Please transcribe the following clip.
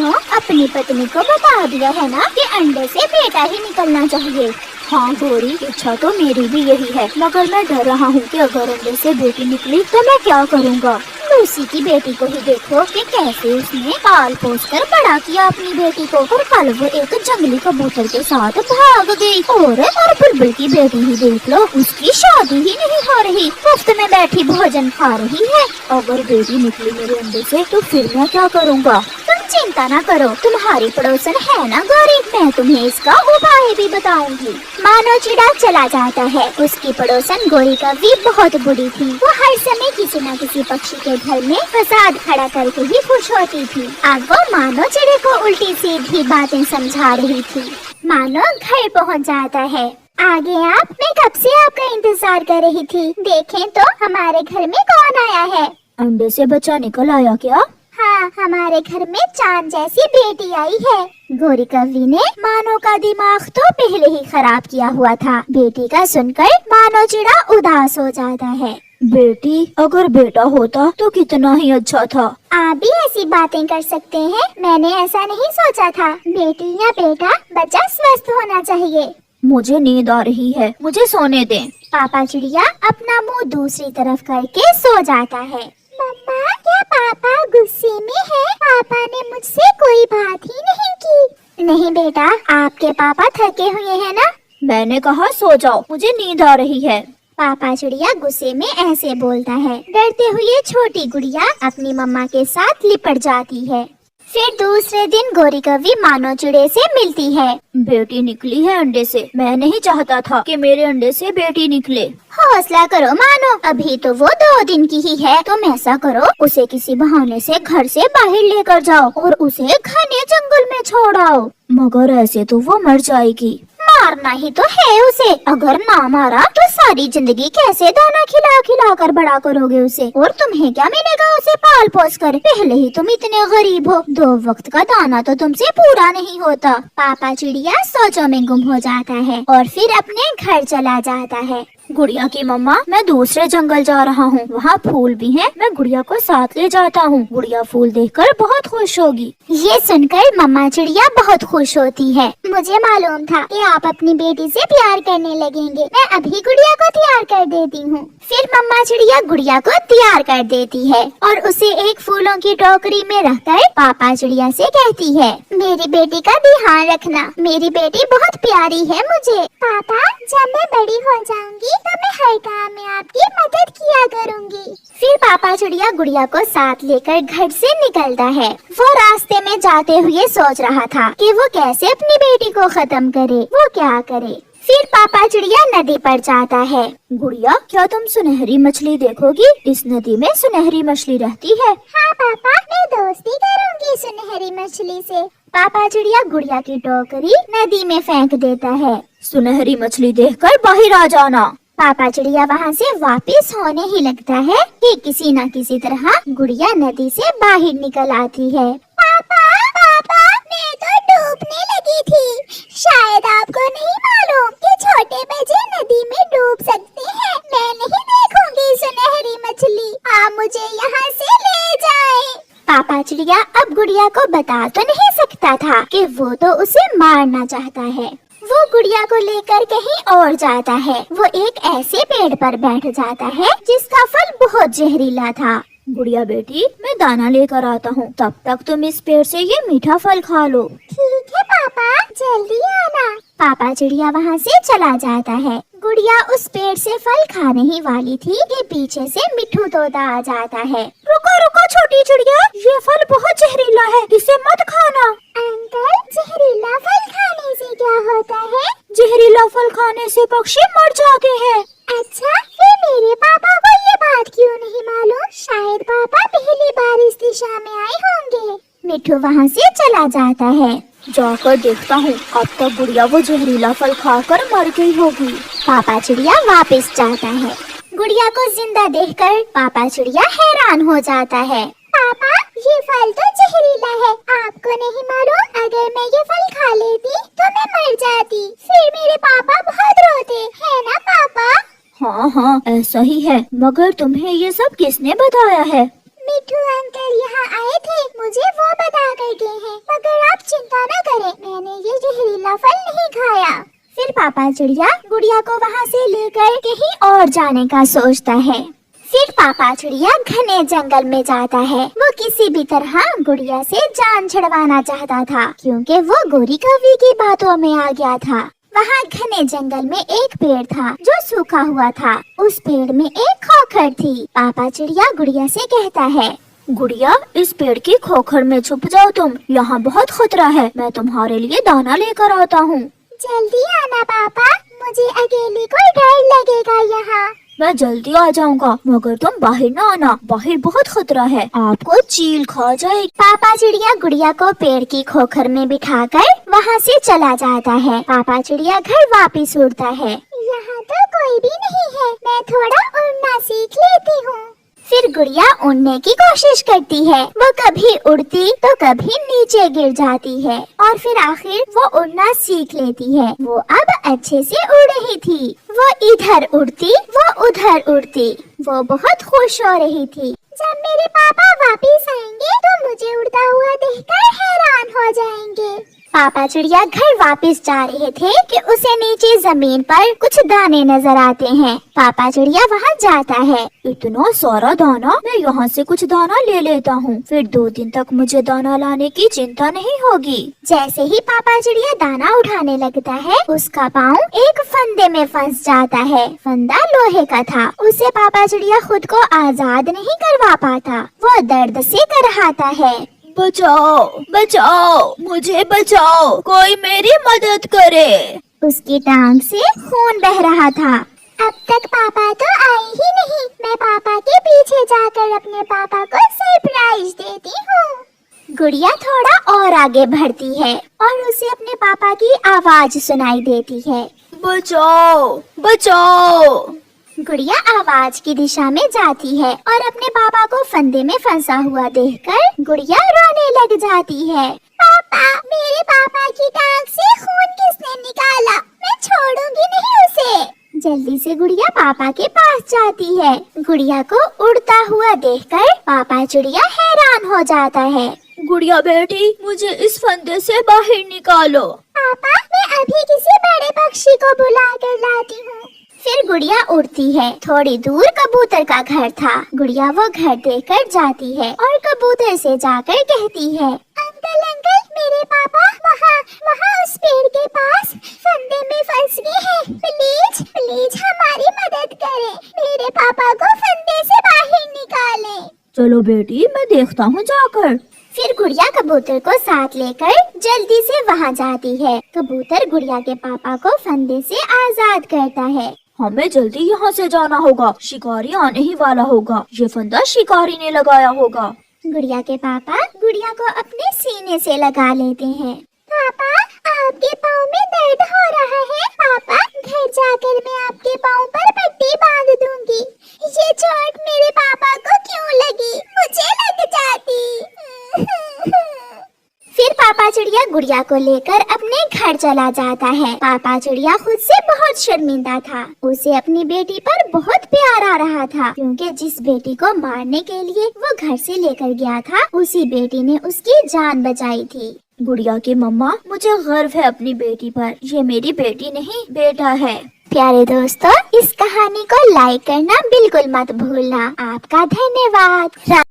मानो अपनी पत्नी को बता दिया है ना कि अंडे से बेटा ही निकलना चाहिए। हाँ गौरी, इच्छा तो मेरी भी यही है, मगर मैं डर रहा हूँ कि अगर अंडे से बेटी निकली तो मैं क्या करूँगा। लूसी की बेटी को ही देखो कि कैसे उसने पाल पोस कर बड़ा किया अपनी बेटी को, और कल वो एक जंगली कबूतर के साथ भाग गई। और बुलबुल की बेटी ही देख लो, उसकी शादी ही नहीं हो रही, मुफ्त में बैठी भोजन खा रही है। अगर बेटी निकली मेरे अंडे से तो फिर मैं क्या करूँगा। तुम चिंता ना करो, तुम्हारी पड़ोसन है ना गौरी, मैं तुम्हें इसका उपाय भी बताऊंगी। मानो चिड़ा चला जाता है। उसकी पड़ोसन गौरी का भी बहुत बुरी थी। वो हर समय किसी न किसी पक्षी के घर में फसाद खड़ा करके ही खुश होती थी। अब वो मानो चिड़े को उल्टी सीधी बातें समझा रही थी। मानो घर पहुंच जाता है। आगे आप, मैं कब से आपका इंतजार कर रही थी। देखें तो हमारे घर में कौन आया है। अंडे से बच्चा निकल आया क्या? हाँ, हमारे घर में चांद जैसी बेटी आई है। गौरी कवि ने मानो का दिमाग तो पहले ही खराब किया हुआ था। बेटी का सुनकर मानो चिड़ा उदास हो जाता है। बेटी, अगर बेटा होता तो कितना ही अच्छा था। आप भी ऐसी बातें कर सकते हैं, मैंने ऐसा नहीं सोचा था। बेटी या बेटा, बच्चा स्वस्थ होना चाहिए। मुझे नींद आ रही है, मुझे सोने दें। पापा चिड़िया अपना मुंह दूसरी तरफ करके सो जाता है। मम्मा, क्या पापा गुस्से में है? पापा ने मुझसे कोई बात ही नहीं की। नहीं बेटा, आपके पापा थके हुए हैं ना। मैंने कहा सो जाओ, मुझे नींद आ रही है। पापा चिड़िया गुस्से में ऐसे बोलता है। डरते हुए छोटी गुड़िया अपनी मम्मा के साथ लिपट जाती है। फिर दूसरे दिन गौरी कवि मानो चिड़े से मिलती है। बेटी निकली है अंडे से। मैं नहीं चाहता था कि मेरे अंडे से बेटी निकले। हौसला करो मानो, अभी तो वो 2 दिन की ही है। तुम ऐसा करो, उसे किसी बहाने से घर से बाहर लेकर जाओ और उसे घने जंगल में छोड़ आओ। मगर ऐसे तो वो मर जाएगी। मारना ही तो है उसे। अगर ना मारा तो सारी जिंदगी कैसे दाना खिला खिला कर बड़ा करोगे उसे, और तुम्हें क्या मिलेगा उसे पाल पोस कर। पहले ही तुम इतने गरीब हो, 2 वक्त का दाना तो तुमसे पूरा नहीं होता। पापा चिड़िया सोचों में गुम हो जाता है और फिर अपने घर चला जाता है। गुड़िया की मम्मा, मैं दूसरे जंगल जा रहा हूँ, वहाँ फूल भी हैं, मैं गुड़िया को साथ ले जाता हूँ। गुड़िया फूल देखकर बहुत खुश होगी। ये सुनकर मम्मा चिड़िया बहुत खुश होती है। मुझे मालूम था कि आप अपनी बेटी से प्यार करने लगेंगे। मैं अभी गुड़िया को तैयार कर देती हूँ। फिर मम्मा चिड़िया गुड़िया को तैयार कर देती है और उसे एक फूलों की टोकरी में रखकर पापा चिड़िया से कहती है, मेरी बेटी का ध्यान रखना, मेरी बेटी बहुत प्यारी है मुझे। पापा, जब मैं बड़ी हो जाऊंगी तो मैं हर काम में आपकी मदद किया करूंगी। फिर पापा चिड़िया गुड़िया को साथ लेकर घर से निकलता है। वो रास्ते में जाते हुए सोच रहा था कि वो कैसे अपनी बेटी को खत्म करे, वो क्या करे। फिर पापा चिड़िया नदी पर जाता है। गुड़िया, क्या तुम सुनहरी मछली देखोगी? इस नदी में सुनहरी मछली रहती है। हाँ पापा, मैं दोस्ती करूंगी सुनहरी मछली से। पापा चिड़िया गुड़िया की टोकरी नदी में फेंक देता है। सुनहरी मछली देखकर बाहर आ जाना। पापा चिड़िया वहाँ से वापस होने ही लगता है कि किसी न किसी तरह गुड़िया नदी से बाहर निकल आती है। पापा, पापा, मैं तो डूबने लगी थी। शायद आपको नहीं मालूम कि छोटे बच्चे नदी में डूब सकते हैं। मैं नहीं देखूंगी सुनहरी मछली, आप मुझे यहाँ से ले जाएं। पापा चिड़िया अब गुड़िया को बता तो नहीं सकता था कि वो तो उसे मारना चाहता है। वो गुड़िया को लेकर कहीं और जाता है। वो एक ऐसे पेड़ पर बैठ जाता है जिसका फल बहुत जहरीला था। गुड़िया बेटी, मैं दाना लेकर आता हूँ, तब तक तुम इस पेड़ से ये मीठा फल खा लो। ठीक है पापा, जल्दी आना। पापा चिड़िया वहाँ से चला जाता है। गुड़िया उस पेड़ से फल खाने ही वाली थी कि पीछे से मिट्ठू तोता आ जाता है। रुको रुको छोटी चिड़िया, ये फल बहुत जहरीला है, इसे मत खाना। अंकल, जहरीला फल खाने से क्या होता है? जहरीला फल खाने से पक्षी मर जाते हैं। अच्छा, फिर मेरे पापा को ये बात क्यों नहीं मालूम? शायद पापा पहली बार इस दिशा में आए होंगे। मिट्ठू वहाँ से चला जाता है। जाकर देखता हूँ, अब तक गुड़िया वो जहरीला फल खाकर मर गई होगी। पापा चिड़िया वापस जाता है। गुड़िया को जिंदा देखकर पापा चिड़िया हैरान हो जाता है। पापा, ये फल तो जहरीला है, आपको नहीं मालूम? अगर मैं ये फल खा लेती तो मैं मर जाती, फिर मेरे पापा बहुत रोते, है ना पापा? हाँ हाँ, ऐसा ही है, मगर तुम्हें ये सब किसने बताया है? मिट्ठू अंकल यहाँ आए थे, मुझे वो बता कर गए हैं, मगर आप चिंता न करें, मैंने ये जहरीला फल नहीं खाया। फिर पापा चिड़िया गुड़िया को वहाँ से लेकर कहीं और जाने का सोचता है। फिर पापा चिड़िया घने जंगल में जाता है। वो किसी भी तरह गुड़िया से जान छुड़वाना चाहता था, क्योंकि वो गोरी कौवी की बातों में आ गया था। वहाँ घने जंगल में एक पेड़ था जो सूखा हुआ था। उस पेड़ में एक खोखर थी। पापा चिड़िया गुड़िया से कहता है, गुड़िया, इस पेड़ की खोखर में छुप जाओ तुम, यहाँ बहुत खतरा है, मैं तुम्हारे लिए दाना लेकर आता हूँ। जल्दी आना पापा, मुझे अकेले को डर लगेगा यहाँ। मैं जल्दी आ जाऊंगा, मगर तुम बाहर न आना, बाहर बहुत खतरा है, आपको चील खा जाएगी। पापा चिड़िया गुड़िया को पेड़ की खोखर में बिठाकर वहाँ से चला जाता है। पापा चिड़िया घर वापस उड़ता है। यहाँ तो कोई भी नहीं है, मैं थोड़ा उड़ना सीख लेती हूँ। फिर गुड़िया उड़ने की कोशिश करती है। वो कभी उड़ती तो कभी नीचे गिर जाती है, और फिर आखिर वो उड़ना सीख लेती है। वो अब अच्छे से उड़ रही थी। वो इधर उड़ती, वो उधर उड़ती। वो बहुत खुश हो रही थी। जब मेरे पापा वापस आएंगे तो मुझे उड़ता हुआ देखकर हैरान हो जाएंगे। पापा चिड़िया घर वापस जा रहे थे कि उसे नीचे जमीन पर कुछ दाने नजर आते हैं। पापा चिड़िया वहाँ जाता है। इतना सारा दाना, मैं यहाँ से कुछ दाना ले लेता हूँ, फिर 2 दिन तक मुझे दाना लाने की चिंता नहीं होगी। जैसे ही पापा चिड़िया दाना उठाने लगता है, उसका पाँव एक फंदे में फंस जाता है। फंदा लोहे का था। उसे पापा चिड़िया खुद को आजाद नहीं करवा पाता। वो दर्द से करहाता है। बचाओ, बचाओ, मुझे बचाओ, कोई मेरी मदद करे। उसकी टांग से खून बह रहा था। अब तक पापा तो आए ही नहीं। मैं पापा के पीछे जाकर अपने पापा को सरप्राइज देती हूँ। गुड़िया थोड़ा और आगे बढ़ती है और उसे अपने पापा की आवाज सुनाई देती है, बचाओ, बचाओ। गुड़िया आवाज की दिशा में जाती है और अपने पापा को फंदे में फंसा हुआ देखकर गुड़िया रोने लग जाती है। पापा, मेरे पापा की टांग से खून किसने निकाला? मैं छोड़ूंगी नहीं उसे। जल्दी से गुड़िया पापा के पास जाती है। गुड़िया को उड़ता हुआ देखकर पापा चिड़िया हैरान हो जाता है। गुड़िया बेटी, मुझे इस फंदे से बाहर निकालो। पापा, मैं अभी किसी बड़े पक्षी को बुला कर लाती हूँ। फिर गुड़िया उड़ती है। थोड़ी दूर कबूतर का घर था। गुड़िया वो घर देखकर जाती है और कबूतर से जाकर कहती है, अंकल अंकल, मेरे पापा वहाँ उस पेड़ के पास फंदे में फंस गए हैं। प्लीज प्लीज हमारी मदद करें। मेरे पापा को फंदे से बाहर निकालें। चलो बेटी, मैं देखता हूँ जाकर। फिर गुड़िया कबूतर को साथ लेकर जल्दी से वहाँ जाती है। कबूतर गुड़िया के पापा को फंदे से आजाद करता है। हमें जल्दी यहाँ से जाना होगा, शिकारी आने ही वाला होगा, ये फंदा शिकारी ने लगाया होगा। गुड़िया के पापा गुड़िया को अपने सीने से लगा लेते हैं। पापा, आपके पाँव में दर्द हो रहा है। पापा, घर जाकर मैं आपके पाँव पर पट्टी बांध दूंगी। ये चोट मेरे पापा को क्यों लगी? मुझे लग जाती। फिर पापा चिड़िया गुड़िया को लेकर अपने घर चला जाता है। पापा चिड़िया खुद से बहुत शर्मिंदा था। उसे अपनी बेटी पर बहुत प्यार आ रहा था, क्योंकि जिस बेटी को मारने के लिए वो घर से लेकर गया था, उसी बेटी ने उसकी जान बचाई थी। गुड़िया की मम्मा, मुझे गर्व है अपनी बेटी पर। ये मेरी बेटी नहीं, बेटा है। प्यारे दोस्तों, इस कहानी को लाइक करना बिल्कुल मत भूलना। आपका धन्यवाद।